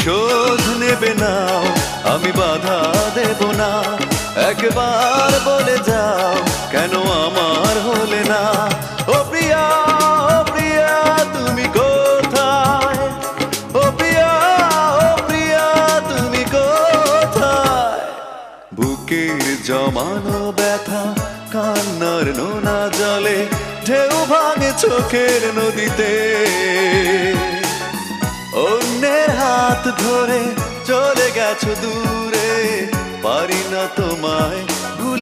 প্রতিশোধ নেবে না, আমি বাধা দেব না। একবার বলে যাও কেন আমার হলে না। ও প্রিয়া, ও প্রিয়া তুমি কোথায়? ও প্রিয়া, ও প্রিয়া তুমি কোথায়? বুকের জমানো ব্যথা কান্নার নোনা জলে ঢেউ ভাঙে চোখের নদীতে। অন্যের হাত ধরে চলে গেছো দূরে, পারি না তোমায়